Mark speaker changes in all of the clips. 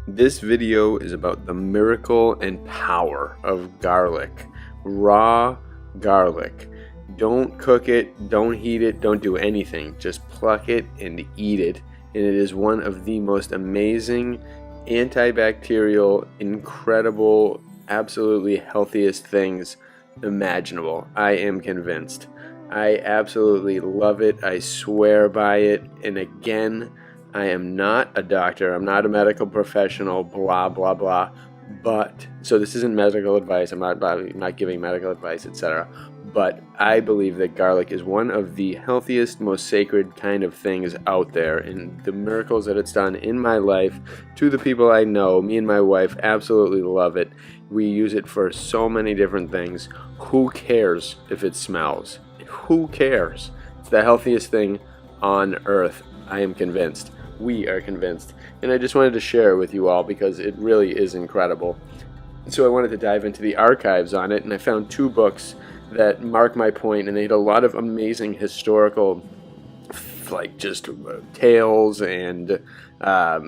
Speaker 1: This video is about the miracle and power of garlic. Raw garlic. Don't cook it, don't heat it, don't do anything. Just pluck it and eat it. And it is one of the most amazing, antibacterial, incredible, absolutely healthiest things imaginable. I am convinced. I absolutely love it. I swear by it. And again, I am not a doctor, I'm not a medical professional, blah, blah, blah, but, so this isn't medical advice, I'm not giving medical advice, etc., but I believe that garlic is one of the healthiest, most sacred kind of things out there, and the miracles that it's done in my life, to the people I know, me and my wife absolutely love it. We use it for so many different things. Who cares if it smells? Who cares? It's the healthiest thing on earth, I am convinced. We are convinced, and I just wanted to share it with you all because it really is incredible. So I wanted to dive into the archives on it, and I found two books that mark my point, and they had a lot of amazing historical, like just tales and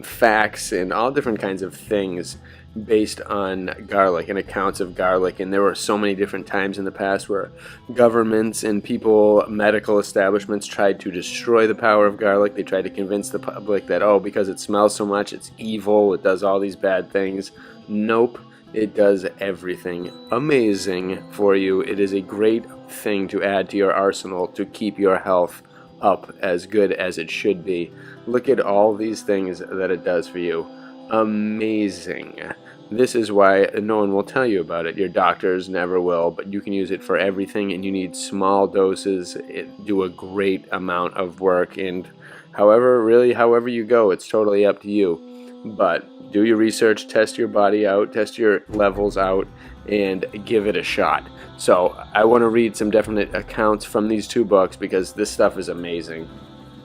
Speaker 1: facts and all different kinds of things based on garlic and accounts of garlic. And there were so many different times in the past where governments and people, medical establishments, tried to destroy the power of garlic. They tried to convince the public that, oh, because it smells so much, it's evil, it does all these bad things. Nope, it does everything amazing for you. It is a great thing to add to your arsenal to keep your health up as good as it should be. Look at all these things that it does for you. Amazing. This is why no one will tell you about it. Your doctors never will, but you can use it for everything, and you need small doses. It do a great amount of work, and however you go, it's totally up to you. But do your research, test your body out, test your levels out, and give it a shot. So I want to read some definite accounts from these two books because this stuff is amazing.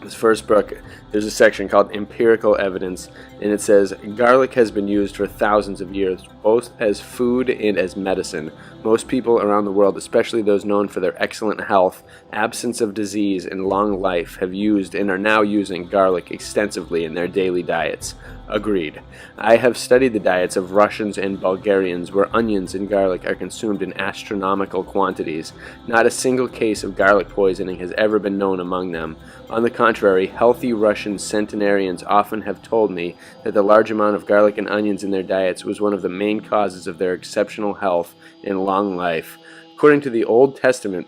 Speaker 1: This first book, there's a section called Empirical Evidence, and it says, garlic has been used for thousands of years, both as food and as medicine. Most people around the world, especially those known for their excellent health, absence of disease, and long life, have used and are now using garlic extensively in their daily diets. Agreed. I have studied the diets of Russians and Bulgarians where onions and garlic are consumed in astronomical quantities. Not a single case of garlic poisoning has ever been known among them. On the contrary, healthy Russian centenarians often have told me that the large amount of garlic and onions in their diets was one of the main causes of their exceptional health and long life. According to the Old Testament,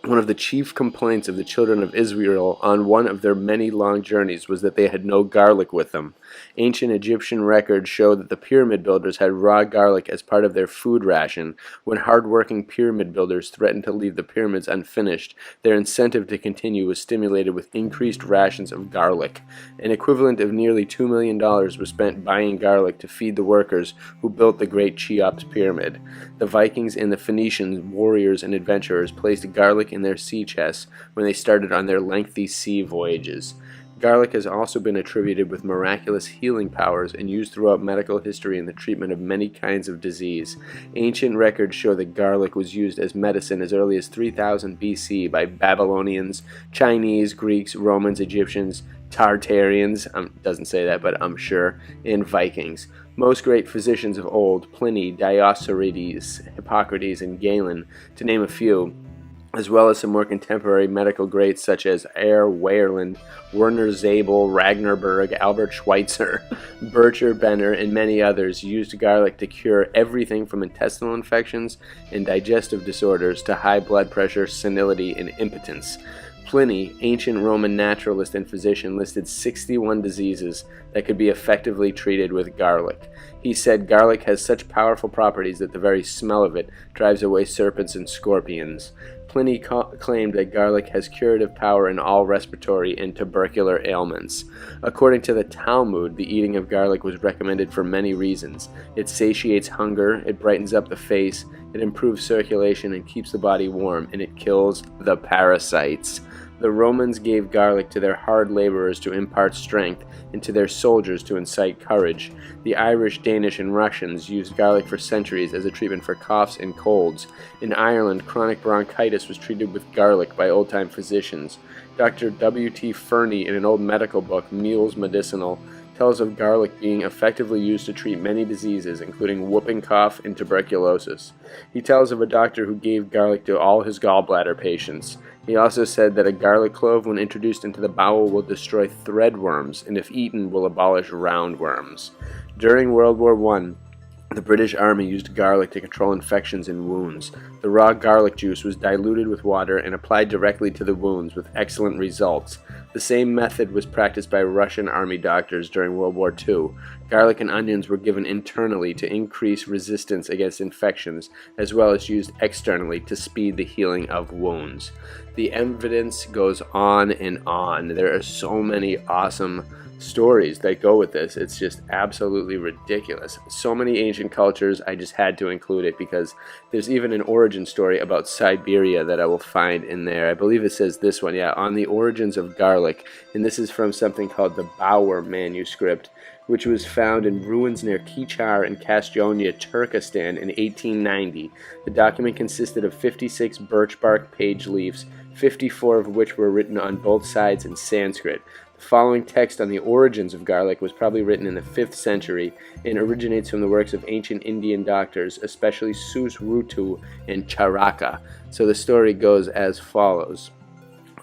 Speaker 1: one of the chief complaints of the children of Israel on one of their many long journeys was that they had no garlic with them. Ancient Egyptian records show that the pyramid builders had raw garlic as part of their food ration. When hard-working pyramid builders threatened to leave the pyramids unfinished, their incentive to continue was stimulated with increased rations of garlic. An equivalent of nearly $2 million was spent buying garlic to feed the workers who built the Great Cheops Pyramid. The Vikings and the Phoenicians, warriors and adventurers, placed garlic in their sea chests when they started on their lengthy sea voyages. Garlic has also been attributed with miraculous healing powers and used throughout medical history in the treatment of many kinds of disease. Ancient records show that garlic was used as medicine as early as 3000 BC by Babylonians, Chinese, Greeks, Romans, Egyptians, Tartarians, doesn't say that, but I'm sure, and Vikings. Most great physicians of old, Pliny, Dioscorides, Hippocrates, and Galen, to name a few, as well as some more contemporary medical greats such as Eyre Weyrland, Werner Zabel, Ragnar Berg, Albert Schweitzer, Bircher Benner, and many others, used garlic to cure everything from intestinal infections and digestive disorders to high blood pressure, senility, and impotence. Pliny, ancient Roman naturalist and physician, listed 61 diseases that could be effectively treated with garlic. He said garlic has such powerful properties that the very smell of it drives away serpents and scorpions. Pliny claimed that garlic has curative power in all respiratory and tubercular ailments. According to the Talmud, the eating of garlic was recommended for many reasons. It satiates hunger, it brightens up the face, it improves circulation and keeps the body warm, and it kills the parasites. The Romans gave garlic to their hard laborers to impart strength, and to their soldiers to incite courage. The Irish, Danish, and Russians used garlic for centuries as a treatment for coughs and colds. In Ireland, chronic bronchitis was treated with garlic by old-time physicians. Dr. W.T. Fernie, in an old medical book, Meals Medicinal, tells of garlic being effectively used to treat many diseases, including whooping cough and tuberculosis. He tells of a doctor who gave garlic to all his gallbladder patients. He also said that a garlic clove, when introduced into the bowel, will destroy threadworms, and if eaten, will abolish roundworms. During World War I, the British Army used garlic to control infections and wounds. The raw garlic juice was diluted with water and applied directly to the wounds with excellent results. The same method was practiced by Russian army doctors during World War II. Garlic and onions were given internally to increase resistance against infections, as well as used externally to speed the healing of wounds. The evidence goes on and on. There are so many awesome stories that go with this. It's just absolutely ridiculous. So many ancient cultures, I just had to include it because there's even an origin story about Siberia that I will find in there. I believe it says this one, yeah, on the origins of garlic, and this is from something called the Bauer manuscript, which was found in ruins near Kichar in Kastyonia, Turkestan in 1890. The document consisted of 56 birch bark page leaves, 54 of which were written on both sides in Sanskrit. The following text on the origins of garlic was probably written in the 5th century and originates from the works of ancient Indian doctors, especially Susrutu and Charaka. So the story goes as follows.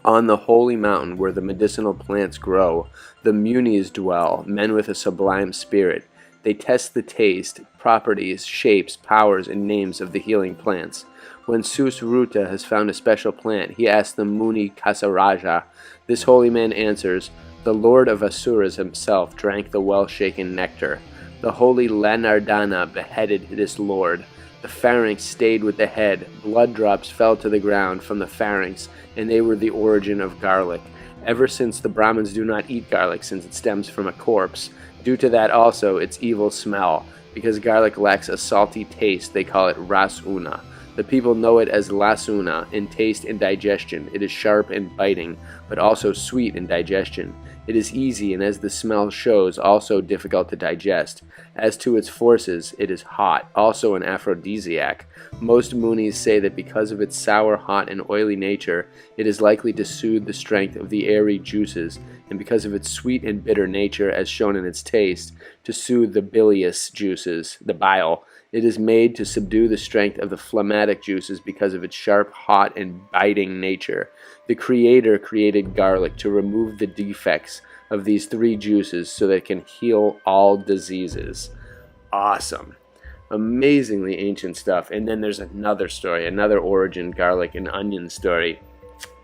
Speaker 1: On the holy mountain where the medicinal plants grow, the Munis dwell, men with a sublime spirit. They test the taste, properties, shapes, powers, and names of the healing plants. When Susruta has found a special plant, he asks the Muni Kasaraja. This holy man answers, the Lord of Asuras himself drank the well-shaken nectar. The holy Lanardana beheaded this lord. The pharynx stayed with the head. Blood drops fell to the ground from the pharynx, and they were the origin of garlic. Ever since the Brahmins do not eat garlic since it stems from a corpse. Due to that also its evil smell. Because garlic lacks a salty taste, they call it rasuna. The people know it as lasuna in taste and digestion. It is sharp and biting, but also sweet in digestion. It is easy and, as the smell shows, also difficult to digest. As to its forces, it is hot, also an aphrodisiac. Most Munis say that because of its sour, hot, and oily nature, it is likely to soothe the strength of the airy juices, and because of its sweet and bitter nature, as shown in its taste, to soothe the bilious juices, the bile. It is made to subdue the strength of the phlegmatic juices because of its sharp, hot, and biting nature. The Creator created garlic to remove the defects of these three juices so that it can heal all diseases. Awesome. Amazingly ancient stuff. And then there's another story, another origin garlic and onion story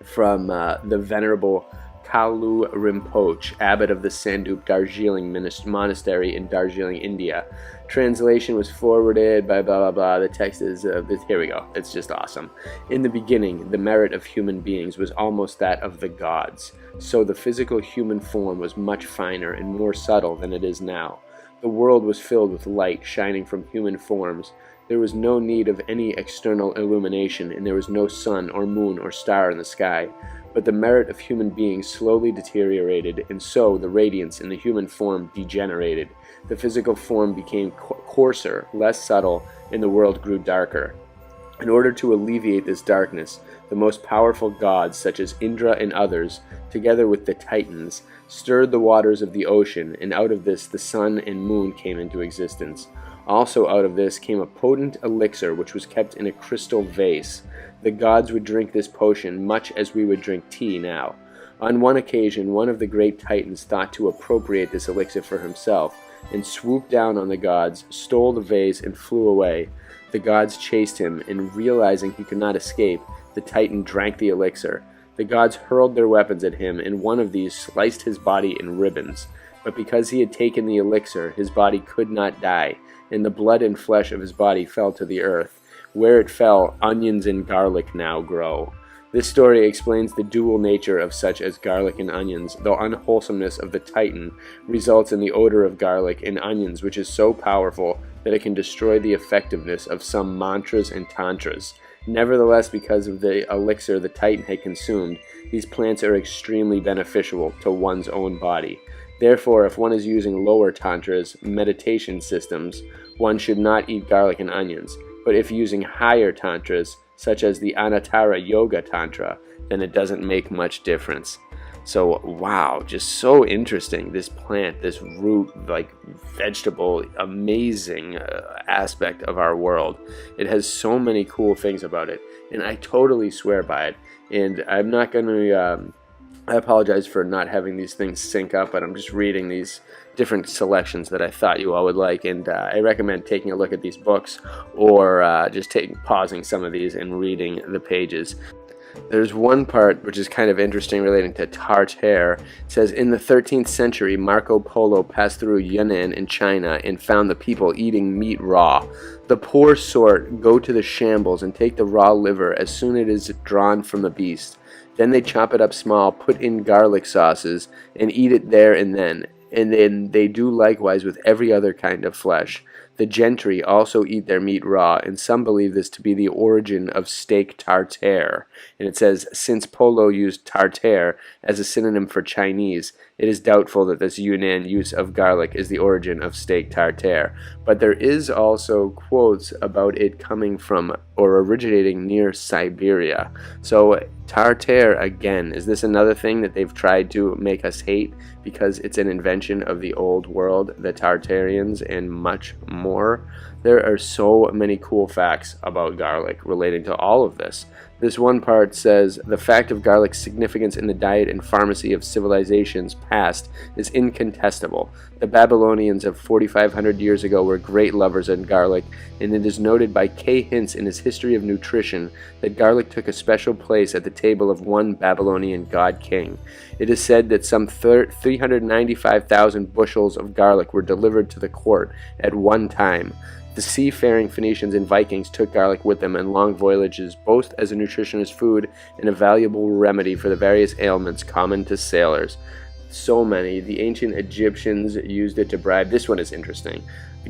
Speaker 1: from the Venerable Kalu Rinpoche, abbot of the Sandup Darjeeling Monastery in Darjeeling, India. Translation was forwarded by blah blah blah. The text is here we go. It's just awesome. In the beginning, the merit of human beings was almost that of the gods. So the physical human form was much finer and more subtle than it is now. The world was filled with light shining from human forms. There was no need of any external illumination, and there was no sun or moon or star in the sky. But the merit of human beings slowly deteriorated, and so the radiance in the human form degenerated. The physical form became coarser, less subtle, and the world grew darker. In order to alleviate this darkness, the most powerful gods, such as Indra and others, together with the Titans, stirred the waters of the ocean, and out of this the sun and moon came into existence. Also out of this came a potent elixir which was kept in a crystal vase. The gods would drink this potion much as we would drink tea now. On one occasion, one of the great Titans thought to appropriate this elixir for himself, and swooped down on the gods, stole the vase, and flew away. The gods chased him, and realizing he could not escape, the Titan drank the elixir. The gods hurled their weapons at him, and one of these sliced his body in ribbons. But because he had taken the elixir, his body could not die, and the blood and flesh of his body fell to the earth. Where it fell, onions and garlic now grow. This story explains the dual nature of such as garlic and onions. The unwholesomeness of the Titan results in the odor of garlic and onions, which is so powerful that it can destroy the effectiveness of some mantras and tantras. Nevertheless, because of the elixir the Titan had consumed, these plants are extremely beneficial to one's own body. Therefore, if one is using lower tantras, meditation systems, one should not eat garlic and onions. But if using higher tantras, such as the Anattara Yoga Tantra, then it doesn't make much difference. So wow, just so interesting. This plant, this root, like vegetable, amazing aspect of our world. It has so many cool things about it, and I totally swear by it. And I'm not going to I apologize for not having these things sync up, but I'm just reading these different selections that I thought you all would like, and I recommend taking a look at these books, or just pausing some of these and reading the pages. There's one part which is kind of interesting relating to tartare. It says, in the 13th century, Marco Polo passed through Yunnan in China and found the people eating meat raw. The poor sort go to the shambles and take the raw liver as soon as it is drawn from the beast. Then they chop it up small, put in garlic sauces, and eat it there and then. And then they do likewise with every other kind of flesh. The gentry also eat their meat raw, and some believe this to be the origin of steak tartare. And it says, since Polo used tartare as a synonym for Chinese, it is doubtful that this Yunnan use of garlic is the origin of steak tartare. But there is also quotes about it coming from or originating near Siberia. So tartare, again, is this another thing that they've tried to make us hate because it's an invention of the old world, the Tartarians, and much more? There are so many cool facts about garlic relating to all of this. This one part says, the fact of garlic's significance in the diet and pharmacy of civilizations past is incontestable. The Babylonians of 4,500 years ago were great lovers of garlic, and it is noted by K. Hintz in his History of Nutrition that garlic took a special place at the table of one Babylonian god king. It is said that some 395,000 bushels of garlic were delivered to the court at one time. The seafaring Phoenicians and Vikings took garlic with them on long voyages, both as a nutritious food and a valuable remedy for the various ailments common to sailors. So many. The ancient Egyptians used it to bribe. This one is interesting.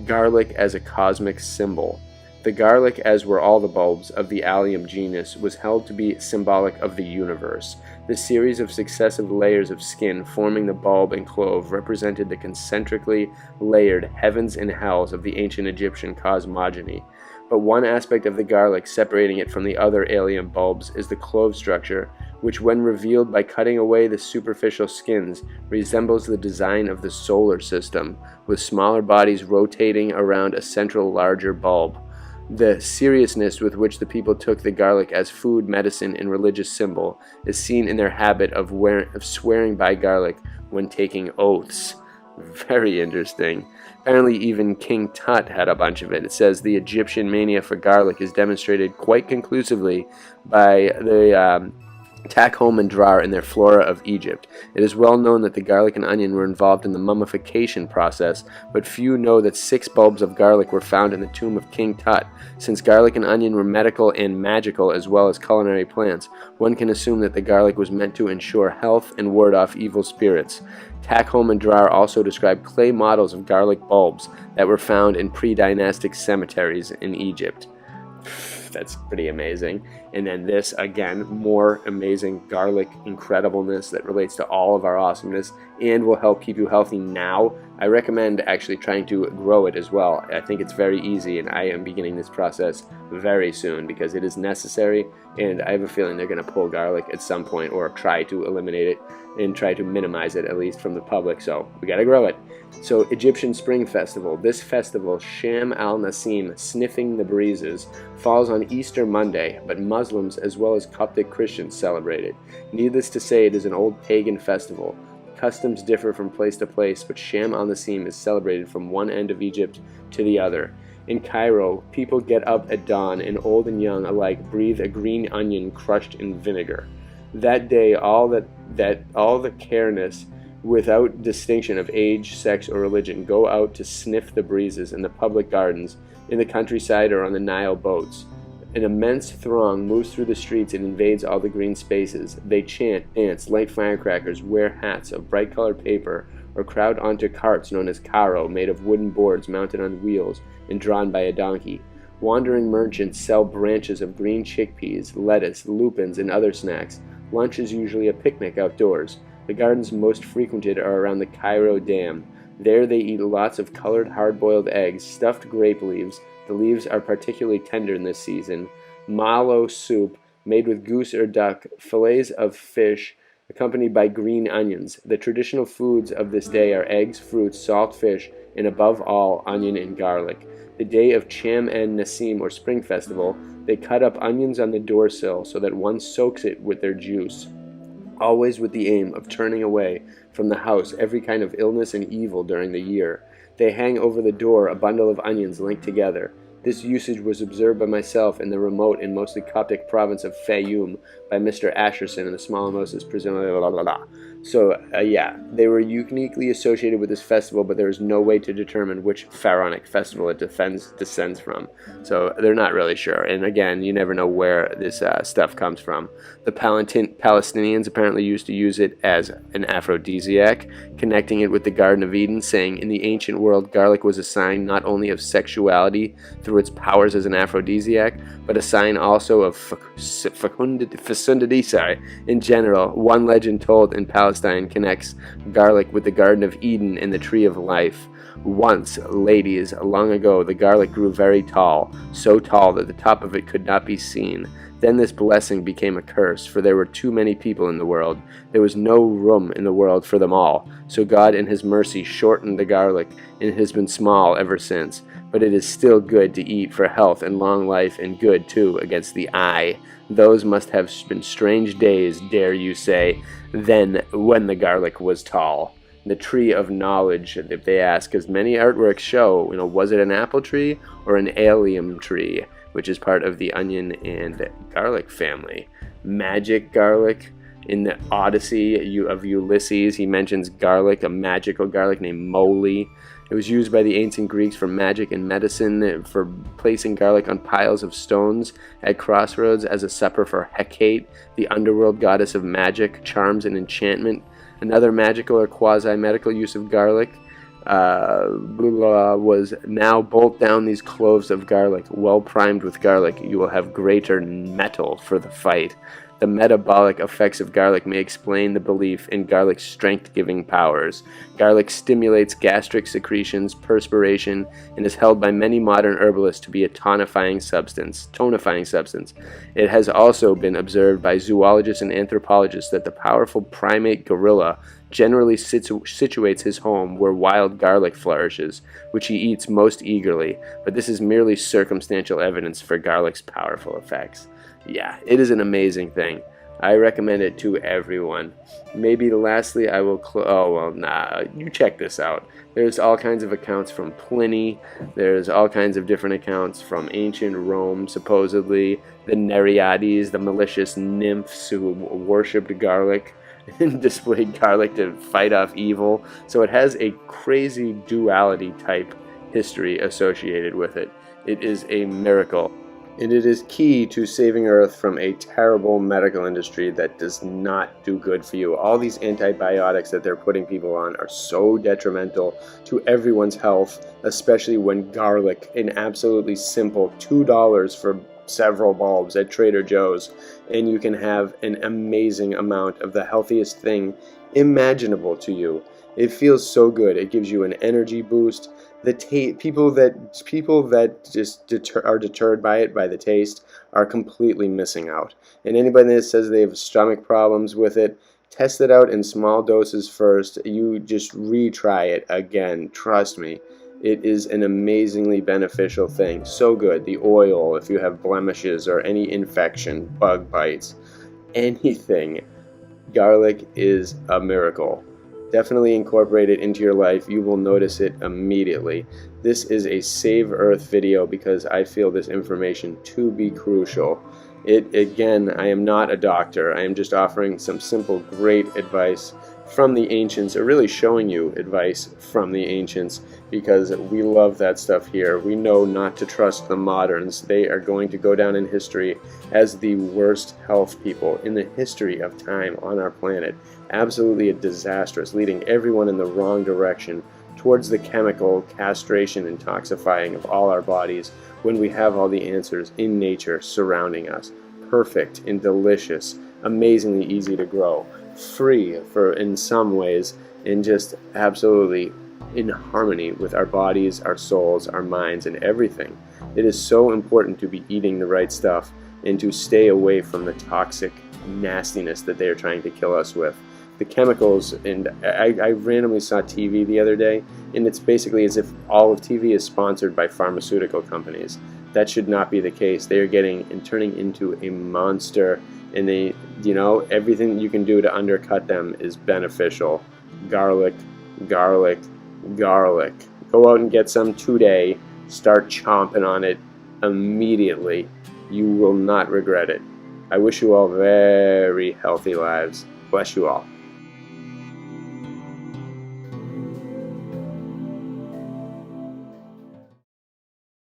Speaker 1: Garlic as a cosmic symbol. The garlic, as were all the bulbs of the allium genus, was held to be symbolic of the universe. The series of successive layers of skin forming the bulb and clove represented the concentrically layered heavens and hells of the ancient Egyptian cosmogony. But one aspect of the garlic separating it from the other allium bulbs is the clove structure, which when revealed by cutting away the superficial skins resembles the design of the solar system, with smaller bodies rotating around a central larger bulb. The seriousness with which the people took the garlic as food, medicine, and religious symbol is seen in their habit of swearing by garlic when taking oaths. Very interesting. Apparently even King Tut had a bunch of it. It says the Egyptian mania for garlic is demonstrated quite conclusively by the Takhom and Drar in their Flora of Egypt. It is well known that the garlic and onion were involved in the mummification process, but few know that 6 bulbs of garlic were found in the tomb of King Tut. Since garlic and onion were medical and magical as well as culinary plants, one can assume that the garlic was meant to ensure health and ward off evil spirits. Takhom and Drar also describe clay models of garlic bulbs that were found in pre-dynastic cemeteries in Egypt. That's pretty amazing. And then this, again, more amazing garlic incredibleness that relates to all of our awesomeness and will help keep you healthy now. I recommend actually trying to grow it as well. I think it's very easy, and I am beginning this process very soon because it is necessary, and I have a feeling they're going to pull garlic at some point or try to eliminate it and try to minimize it, at least from the public, so we got to grow it. So Egyptian Spring Festival. This festival, Sham al-Nasim, sniffing the breezes, falls on Easter Monday, but Muslims as well as Coptic Christians celebrate it. Needless to say, it is an old pagan festival. Customs differ from place to place, but Sham al-Nasim is celebrated from one end of Egypt to the other. In Cairo, people get up at dawn and old and young alike breathe a green onion crushed in vinegar. That day, all the careness, without distinction of age, sex, or religion, go out to sniff the breezes in the public gardens, in the countryside, or on the Nile boats. An immense throng moves through the streets and invades all the green spaces. They chant, dance, light firecrackers, wear hats of bright-colored paper, or crowd onto carts known as karo, made of wooden boards mounted on wheels and drawn by a donkey. Wandering merchants sell branches of green chickpeas, lettuce, lupins, and other snacks. Lunch is usually a picnic outdoors. The gardens most frequented are around the Cairo Dam. There they eat lots of colored hard-boiled eggs, stuffed grape leaves. The leaves are particularly tender in this season. Mallow soup, made with goose or duck, fillets of fish, accompanied by green onions. The traditional foods of this day are eggs, fruits, salt fish, and above all, onion and garlic. The day of Cham en Nassim, or Spring Festival, they cut up onions on the doorsill so that one soaks it with their juice, always with the aim of turning away from the house every kind of illness and evil during the year. They hang over the door a bundle of onions linked together. This usage was observed by myself in the remote and mostly Coptic province of Fayoum by Mr. Asherson and the small Moses, presumably. So, yeah, they were uniquely associated with this festival, but there is no way to determine which pharaonic festival it descends from. So they're not really sure. And again, you never know where this stuff comes from. The Palestinians apparently used to use it as an aphrodisiac, connecting it with the Garden of Eden, saying in the ancient world, garlic was a sign not only of sexuality through its powers as an aphrodisiac, but a sign also of fecundity in general. One legend told in Palestine connects garlic with the Garden of Eden and the Tree of Life. Once, ladies, long ago, the garlic grew very tall, so tall that the top of it could not be seen. Then this blessing became a curse, for there were too many people in the world. There was no room in the world for them all. So God in his mercy shortened the garlic, and it has been small ever since. But it is still good to eat for health and long life, and good, too, against the eye. Those must have been strange days, dare you say, then when the garlic was tall. The tree of knowledge, if they ask, because many artworks show, was it an apple tree or an allium tree, which is part of the onion and garlic family. Magic garlic. In the Odyssey of Ulysses, he mentions garlic, a magical garlic named moly. It was used by the ancient Greeks for magic and medicine, for placing garlic on piles of stones at crossroads as a supper for Hecate, the underworld goddess of magic, charms, and enchantment. Another magical or quasi-medical use of garlic was now bolt down these cloves of garlic. Well primed with garlic, you will have greater mettle for the fight. The metabolic effects of garlic may explain the belief in garlic's strength-giving powers. Garlic stimulates gastric secretions, perspiration, and is held by many modern herbalists to be a tonifying substance. It has also been observed by zoologists and anthropologists that the powerful primate gorilla generally situates his home where wild garlic flourishes, which he eats most eagerly, but this is merely circumstantial evidence for garlic's powerful effects. Yeah, it is an amazing thing. I recommend it to everyone. Maybe lastly, I will you check this out. There's all kinds of accounts from Pliny. There's all kinds of different accounts from ancient Rome, supposedly. The Nereides, the malicious nymphs who worshipped garlic and displayed garlic to fight off evil. So it has a crazy duality type history associated with it. It is a miracle. And it is key to saving Earth from a terrible medical industry that does not do good for you. All these antibiotics that they're putting people on are so detrimental to everyone's health, especially when garlic, an absolutely simple $2 for several bulbs at Trader Joe's, and you can have an amazing amount of the healthiest thing imaginable to you. It feels so good. It gives you an energy boost. People that just are deterred by it, by the taste, are completely missing out. And anybody that says they have stomach problems with it, test it out in small doses first. You just retry it again. Trust me. It is an amazingly beneficial thing. So good. The oil, if you have blemishes or any infection, bug bites, anything. Garlic is a miracle. Definitely incorporate it into your life. You will notice it immediately. This is a Save Earth video because I feel this information to be crucial. Again, I am not a doctor. I am just offering some simple, great advice from the ancients, or really showing you advice from the ancients, because we love that stuff here. We know not to trust the moderns. They are going to go down in history as the worst health people in the history of time on our planet. Absolutely disastrous, leading everyone in the wrong direction towards the chemical castration and toxifying of all our bodies, when we have all the answers in nature surrounding us. Perfect and delicious, amazingly easy to grow, free in some ways, and just absolutely in harmony with our bodies, our souls, our minds, and everything. It is so important to be eating the right stuff and to stay away from the toxic nastiness that they are trying to kill us with. The chemicals, and I randomly saw TV the other day, and it's basically as if all of TV is sponsored by pharmaceutical companies. That should not be the case. They are getting and turning into a monster, and they, you know, everything you can do to undercut them is beneficial. Garlic, garlic, garlic. Go out and get some today. Start chomping on it immediately. You will not regret it. I wish you all very healthy lives. Bless you all.